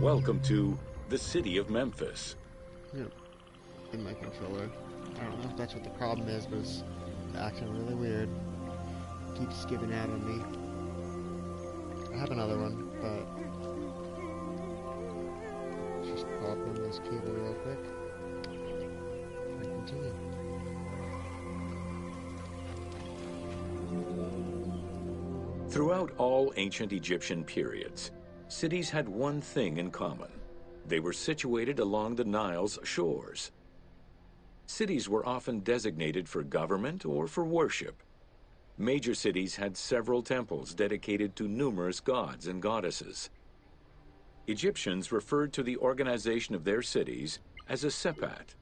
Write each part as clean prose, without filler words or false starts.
Welcome to the City of Memphis. Yeah, in my controller. I don't know if that's what the problem is, but it's acting really weird. Keeps giving out on me. I have another one, but let's just pop in this cable real quick and continue. Throughout all ancient Egyptian periods, cities had one thing in common. They were situated along the Nile's shores. Cities were often designated for government or for worship. Major cities had several temples dedicated to numerous gods and goddesses. Egyptians referred to the organization of their cities as a sepat,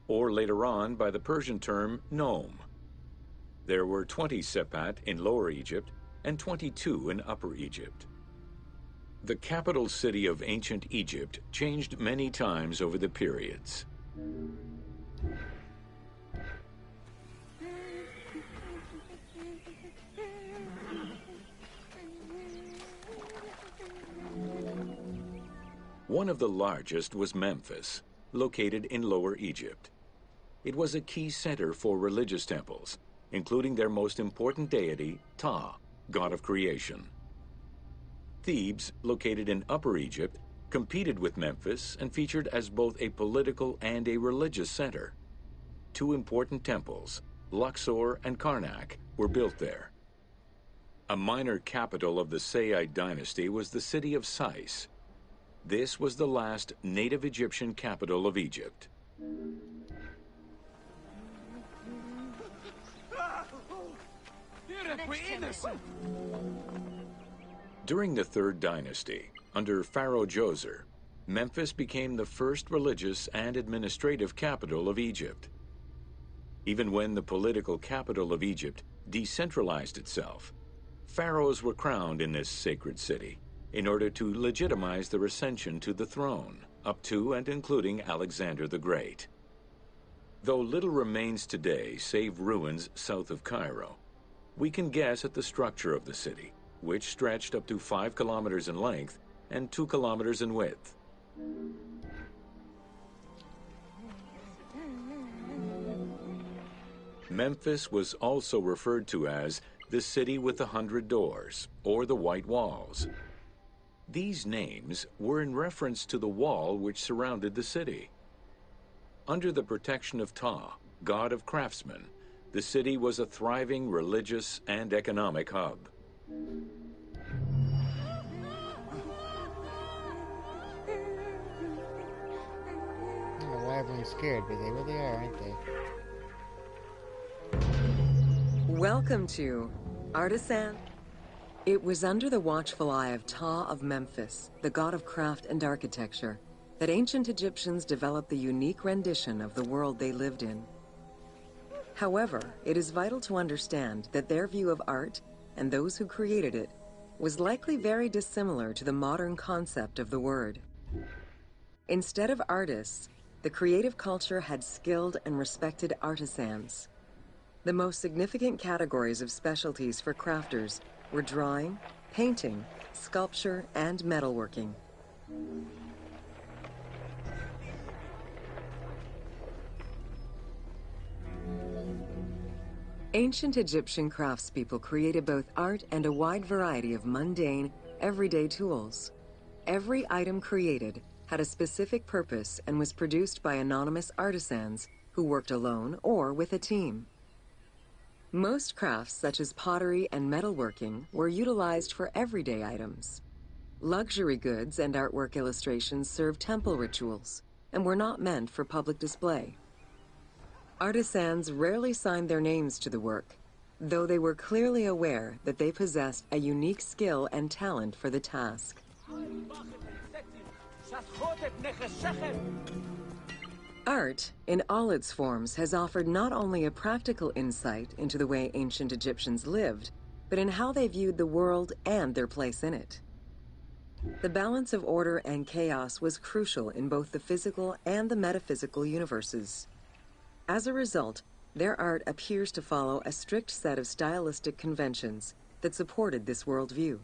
or later on by the Persian term nome. There were 20 sepat in Lower Egypt and 22 in Upper Egypt. The capital city of ancient Egypt changed many times over the periods. One of the largest was Memphis, located in Lower Egypt. It was a key center for religious temples, including their most important deity, Ptah, god of creation. Thebes, located in Upper Egypt, competed with Memphis and featured as both a political and a religious center. Two important temples, Luxor and Karnak, were built there. A minor capital of the Sayyid dynasty was the city of Sais. This was the last native Egyptian capital of Egypt. During the Third Dynasty, under Pharaoh Djoser, Memphis became the first religious and administrative capital of Egypt. Even when the political capital of Egypt decentralized itself, pharaohs were crowned in this sacred city in order to legitimize their ascension to the throne, up to and including Alexander the Great. Though little remains today save ruins south of Cairo, we can guess at the structure of the city, which stretched up to 5 kilometers in length and 2 kilometers in width. Memphis was also referred to as the City with the 100 Doors, or the White Walls. These names were in reference to the wall which surrounded the city. Under the protection of Ptah, god of craftsmen, the city was a thriving religious and economic hub. I don't know why everyone's scared, but they really are, aren't they? Welcome to Artisans. It was under the watchful eye of Ptah of Memphis, the god of craft and architecture, that ancient Egyptians developed the unique rendition of the world they lived in. However, it is vital to understand that their view of art, and those who created it, was likely very dissimilar to the modern concept of the word. Instead of artists, the creative culture had skilled and respected artisans. The most significant categories of specialties for crafters were drawing, painting, sculpture, and metalworking. Ancient Egyptian craftspeople created both art and a wide variety of mundane, everyday tools. Every item created had a specific purpose and was produced by anonymous artisans who worked alone or with a team. Most crafts, such as pottery and metalworking, were utilized for everyday items. Luxury goods and artwork illustrations served temple rituals and were not meant for public display. Artisans rarely signed their names to the work, though they were clearly aware that they possessed a unique skill and talent for the task. Art, in all its forms, has offered not only a practical insight into the way ancient Egyptians lived, but in how they viewed the world and their place in it. The balance of order and chaos was crucial in both the physical and the metaphysical universes. As a result, their art appears to follow a strict set of stylistic conventions that supported this worldview.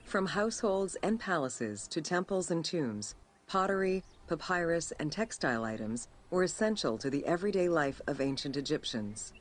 From households and palaces to temples and tombs, pottery, papyrus, and textile items were essential to the everyday life of ancient Egyptians.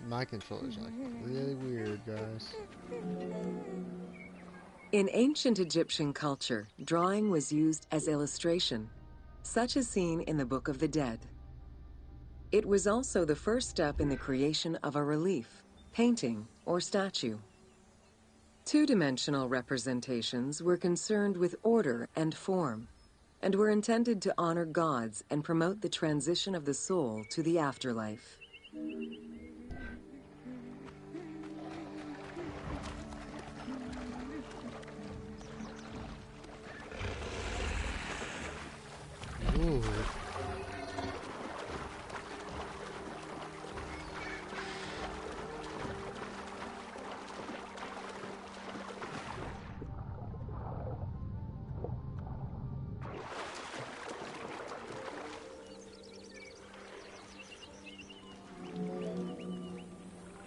My controller's like really weird, guys. In ancient Egyptian culture, drawing was used as illustration, such as seen in the Book of the Dead. It was also the first step in the creation of a relief, painting, or statue. Two-dimensional representations were concerned with order and form, and were intended to honor gods and promote the transition of the soul to the afterlife. Ooh.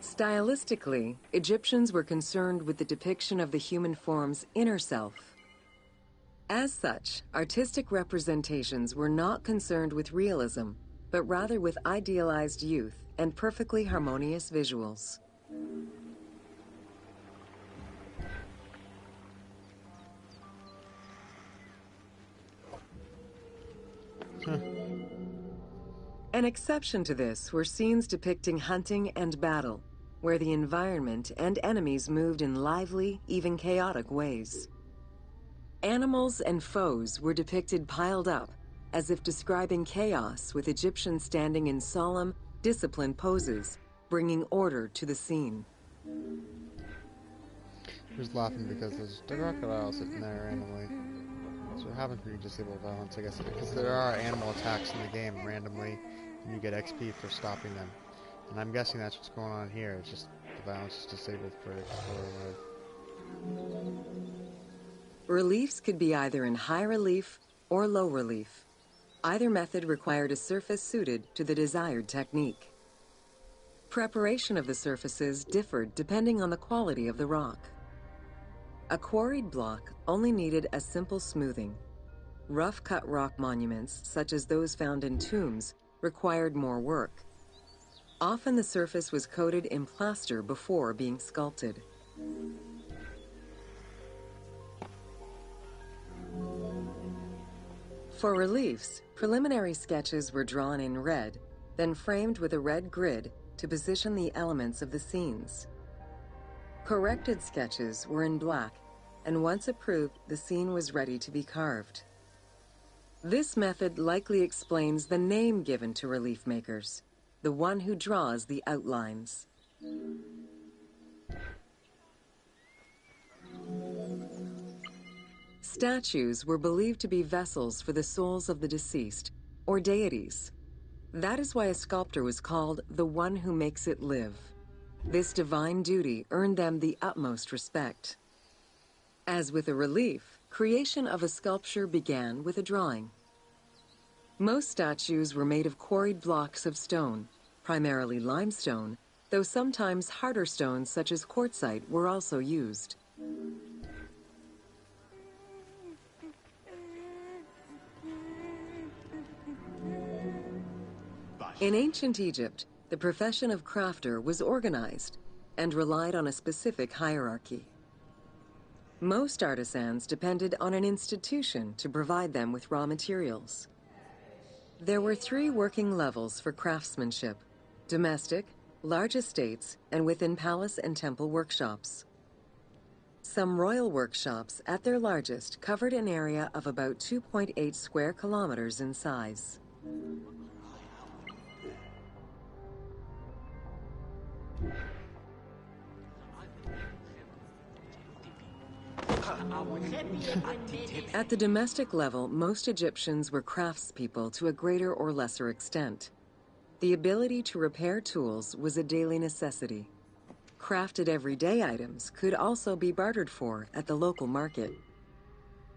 Stylistically, Egyptians were concerned with the depiction of the human form's inner self. As such, artistic representations were not concerned with realism, but rather with idealized youth and perfectly harmonious visuals. An exception to this were scenes depicting hunting and battle, where the environment and enemies moved in lively, even chaotic ways. Animals and foes were depicted piled up, as if describing chaos, with Egyptians standing in solemn, disciplined poses, bringing order to the scene. Just laughing because there's the crocodile sitting there randomly. So it happens when you disable violence, I guess, because there are animal attacks in the game randomly, and you get XP for stopping them. And I'm guessing that's what's going on here. It's just the violence is disabled for Explorer mode. Reliefs could be either in high relief or low relief. Either method required a surface suited to the desired technique. Preparation of the surfaces differed depending on the quality of the rock. A quarried block only needed a simple smoothing. Rough-cut rock monuments, such as those found in tombs, required more work. Often the surface was coated in plaster before being sculpted. For reliefs, preliminary sketches were drawn in red, then framed with a red grid to position the elements of the scenes. Corrected sketches were in black, and once approved, the scene was ready to be carved. This method likely explains the name given to relief makers, the one who draws the outlines. Statues were believed to be vessels for the souls of the deceased, or deities. That is why a sculptor was called the one who makes it live. This divine duty earned them the utmost respect. As with a relief, creation of a sculpture began with a drawing. Most statues were made of quarried blocks of stone, primarily limestone, though sometimes harder stones such as quartzite were also used. In ancient Egypt, the profession of crafter was organized and relied on a specific hierarchy. Most artisans depended on an institution to provide them with raw materials. There were 3 working levels for craftsmanship: domestic, large estates, and within palace and temple workshops. Some royal workshops, at their largest, covered an area of about 2.8 square kilometers in size. At the domestic level, most Egyptians were craftspeople to a greater or lesser extent. The ability to repair tools was a daily necessity. Crafted everyday items could also be bartered for at the local market.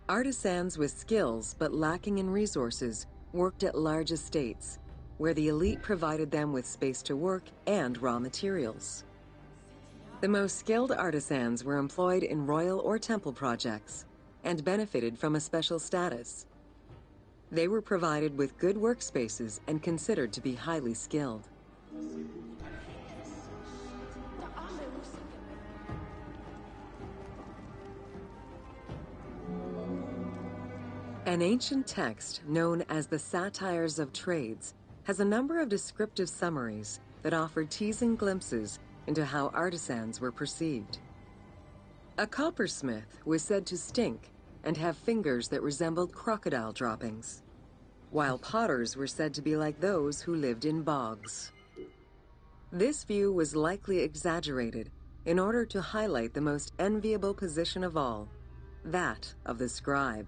Artisans with skills but lacking in resources worked at large estates, where the elite provided them with space to work and raw materials. The most skilled artisans were employed in royal or temple projects and benefited from a special status. They were provided with good workspaces and considered to be highly skilled. An ancient text known as the Satires of Trades has a number of descriptive summaries that offer teasing glimpses into how artisans were perceived. A coppersmith was said to stink and have fingers that resembled crocodile droppings, while potters were said to be like those who lived in bogs. This view was likely exaggerated in order to highlight the most enviable position of all, that of the scribe.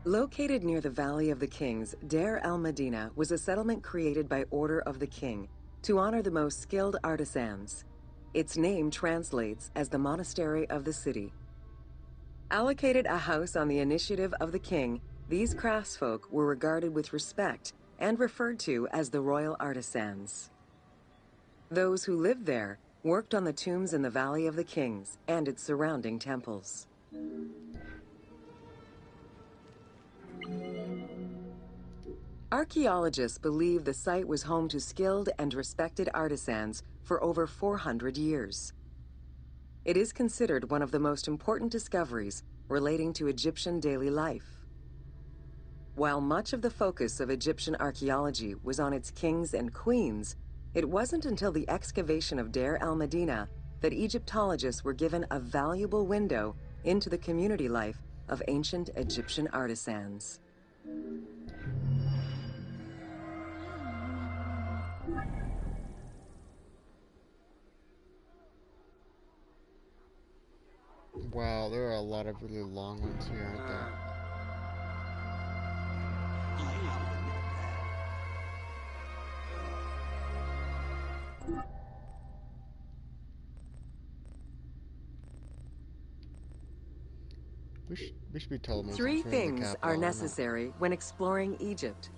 Located near the Valley of the Kings, Deir el-Medina was a settlement created by order of the king to honor the most skilled artisans. Its name translates as the Monastery of the City. Allocated a house on the initiative of the king, these craftsfolk were regarded with respect and referred to as the royal artisans. Those who lived there worked on the tombs in the Valley of the Kings and its surrounding temples. Archaeologists believe the site was home to skilled and respected artisans for over 400 years. It is considered one of the most important discoveries relating to Egyptian daily life. While much of the focus of Egyptian archaeology was on its kings and queens, it wasn't until the excavation of Deir el-Medina that Egyptologists were given a valuable window into the community life of ancient Egyptian artisans. Wow, there are a lot of really long ones here, aren't there? We should be told Three things are necessary when exploring Egypt: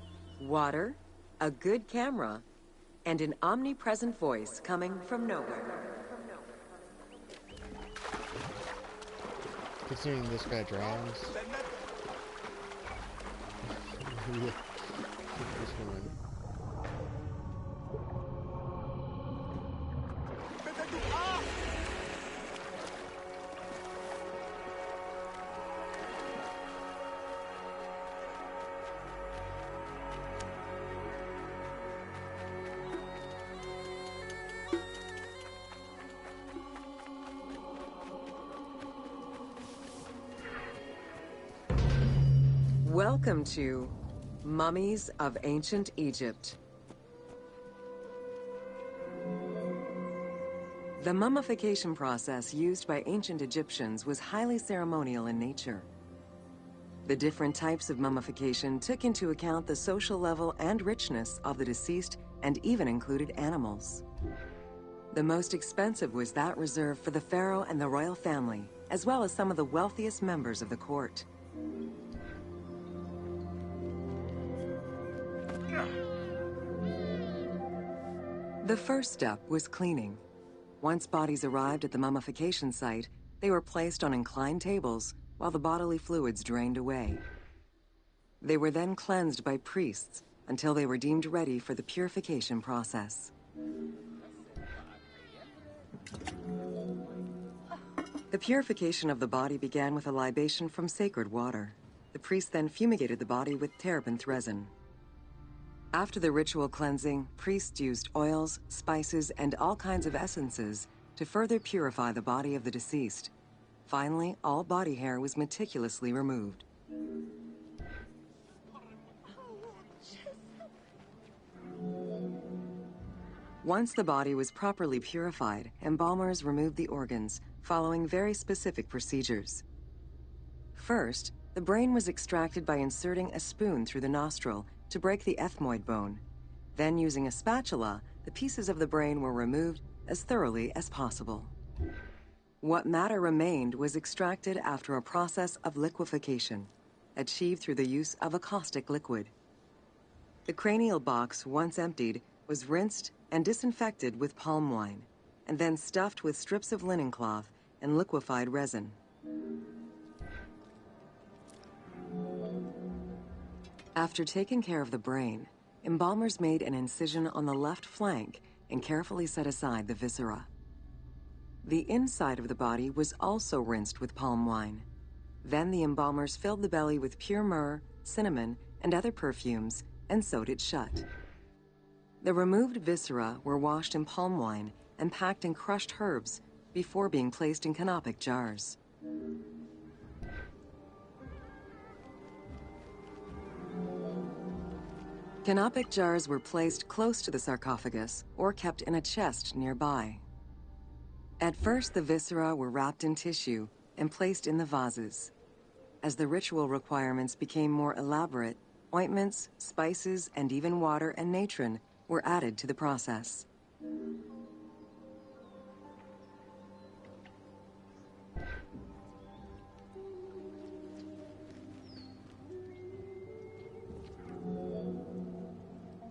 water, a good camera, and an omnipresent voice coming from nowhere. Considering this guy drowns. This woman. Welcome to Mummies of Ancient Egypt. The mummification process used by ancient Egyptians was highly ceremonial in nature. The different types of mummification took into account the social level and richness of the deceased and even included animals. The most expensive was that reserved for the pharaoh and the royal family, as well as some of the wealthiest members of the court. The first step was cleaning. Once bodies arrived at the mummification site, they were placed on inclined tables while the bodily fluids drained away. They were then cleansed by priests until they were deemed ready for the purification process. The purification of the body began with a libation from sacred water. The priest then fumigated the body with terebinth resin. After the ritual cleansing, priests used oils, spices, and all kinds of essences to further purify the body of the deceased. Finally, all body hair was meticulously removed. Once the body was properly purified, embalmers removed the organs, following very specific procedures. First, the brain was extracted by inserting a spoon through the nostril to break the ethmoid bone. Then, using a spatula, the pieces of the brain were removed as thoroughly as possible. What matter remained was extracted after a process of liquefaction, achieved through the use of a caustic liquid. The cranial box, once emptied, was rinsed and disinfected with palm wine, and then stuffed with strips of linen cloth and liquefied resin. After taking care of the brain, embalmers made an incision on the left flank and carefully set aside the viscera. The inside of the body was also rinsed with palm wine. Then the embalmers filled the belly with pure myrrh, cinnamon, and other perfumes and sewed it shut. The removed viscera were washed in palm wine and packed in crushed herbs before being placed in canopic jars. Canopic jars were placed close to the sarcophagus or kept in a chest nearby. At first, the viscera were wrapped in tissue and placed in the vases. As the ritual requirements became more elaborate, ointments, spices, and even water and natron were added to the process.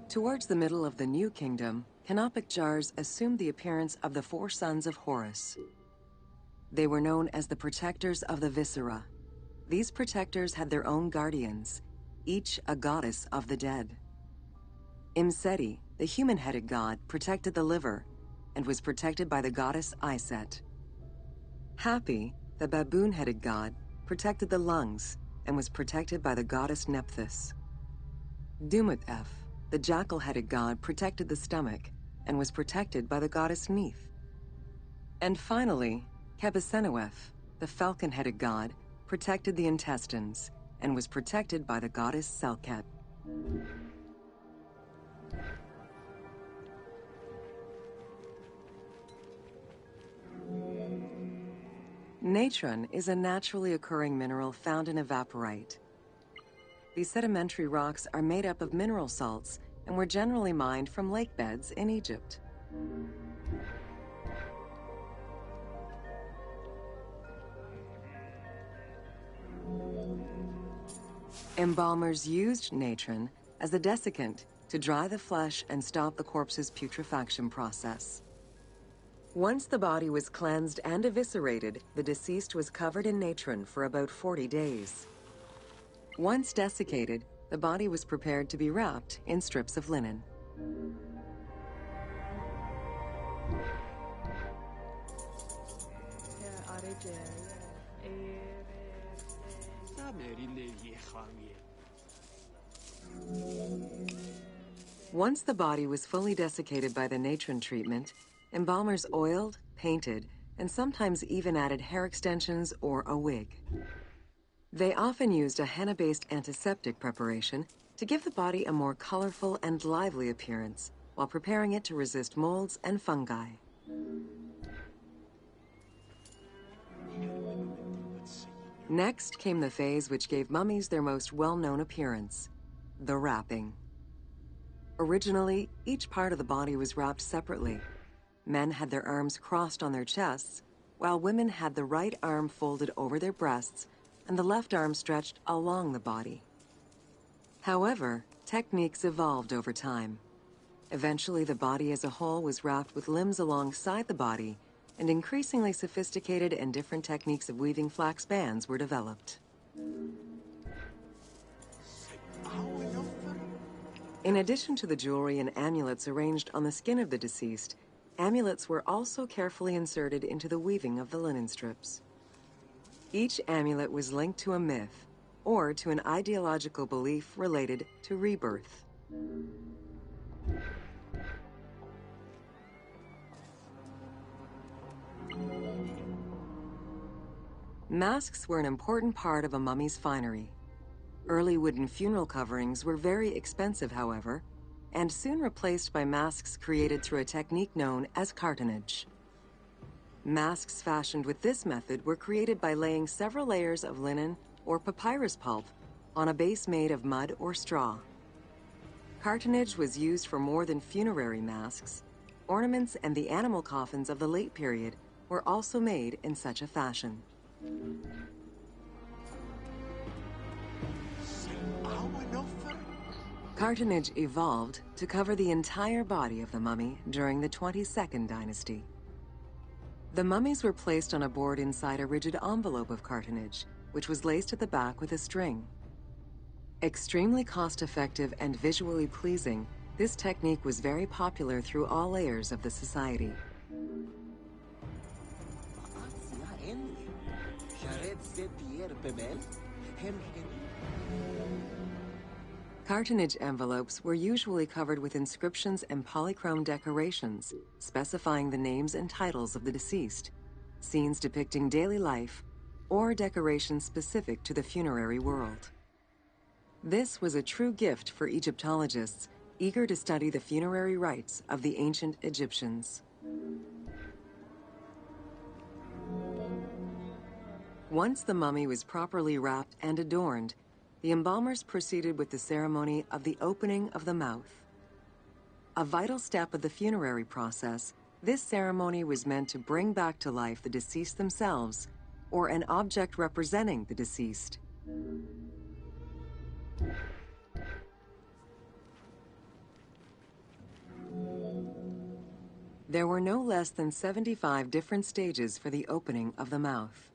Towards the middle of the New Kingdom, canopic jars assumed the appearance of the 4 sons of Horus. They were known as the protectors of the viscera. These protectors had their own guardians, each a goddess of the dead. Imseti, the human-headed god, protected the liver and was protected by the goddess Iset. Hapi, the baboon-headed god, protected the lungs and was protected by the goddess Nephthys. Dumut-Ef, the jackal-headed god, protected the stomach and was protected by the goddess Neith. And finally, Kebesenuef, the falcon-headed god, protected the intestines and was protected by the goddess Selket. Natron is a naturally occurring mineral found in evaporite. These sedimentary rocks are made up of mineral salts and were generally mined from lake beds in Egypt. Embalmers used natron as a desiccant to dry the flesh and stop the corpse's putrefaction process. Once the body was cleansed and eviscerated, the deceased was covered in natron for about 40 days. Once desiccated, the body was prepared to be wrapped in strips of linen. Once the body was fully desiccated by the natron treatment, embalmers oiled, painted, and sometimes even added hair extensions or a wig. They often used a henna-based antiseptic preparation to give the body a more colorful and lively appearance while preparing it to resist molds and fungi. Next came the phase which gave mummies their most well-known appearance, the wrapping. Originally, each part of the body was wrapped separately. Men had their arms crossed on their chests, while women had the right arm folded over their breasts and the left arm stretched along the body. However, techniques evolved over time. Eventually, the body as a whole was wrapped with limbs alongside the body, and increasingly sophisticated and different techniques of weaving flax bands were developed. In addition to the jewelry and amulets arranged on the skin of the deceased, amulets were also carefully inserted into the weaving of the linen strips. Each amulet was linked to a myth or to an ideological belief related to rebirth. Masks were an important part of a mummy's finery. Early wooden funeral coverings were very expensive, however, and soon replaced by masks created through a technique known as cartonnage. Masks fashioned with this method were created by laying several layers of linen or papyrus pulp on a base made of mud or straw. Cartonnage was used for more than funerary masks. Ornaments and the animal coffins of the late period were also made in such a fashion. Cartonnage evolved to cover the entire body of the mummy during the 22nd dynasty. The mummies were placed on a board inside a rigid envelope of cartonnage, which was laced at the back with a string. Extremely cost-effective and visually pleasing, this technique was very popular through all layers of the society. Cartonnage envelopes were usually covered with inscriptions and polychrome decorations, specifying the names and titles of the deceased, scenes depicting daily life, or decorations specific to the funerary world. This was a true gift for Egyptologists eager to study the funerary rites of the ancient Egyptians. Once the mummy was properly wrapped and adorned, the embalmers proceeded with the ceremony of the opening of the mouth. A vital step of the funerary process, this ceremony was meant to bring back to life the deceased themselves or an object representing the deceased. There were no less than 75 different stages for the opening of the mouth.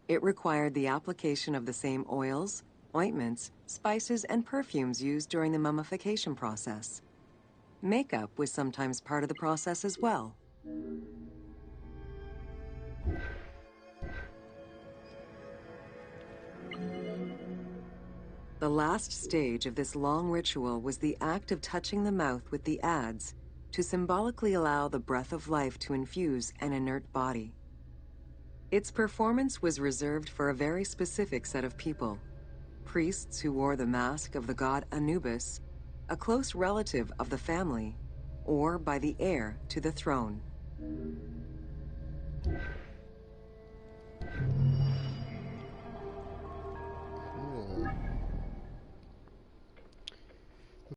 It required the application of the same oils, ointments, spices, and perfumes used during the mummification process. Makeup was sometimes part of the process as well. The last stage of this long ritual was the act of touching the mouth with the adze to symbolically allow the breath of life to infuse an inert body. Its performance was reserved for a very specific set of people: priests who wore the mask of the god Anubis, a close relative of the family, or by the heir to the throne.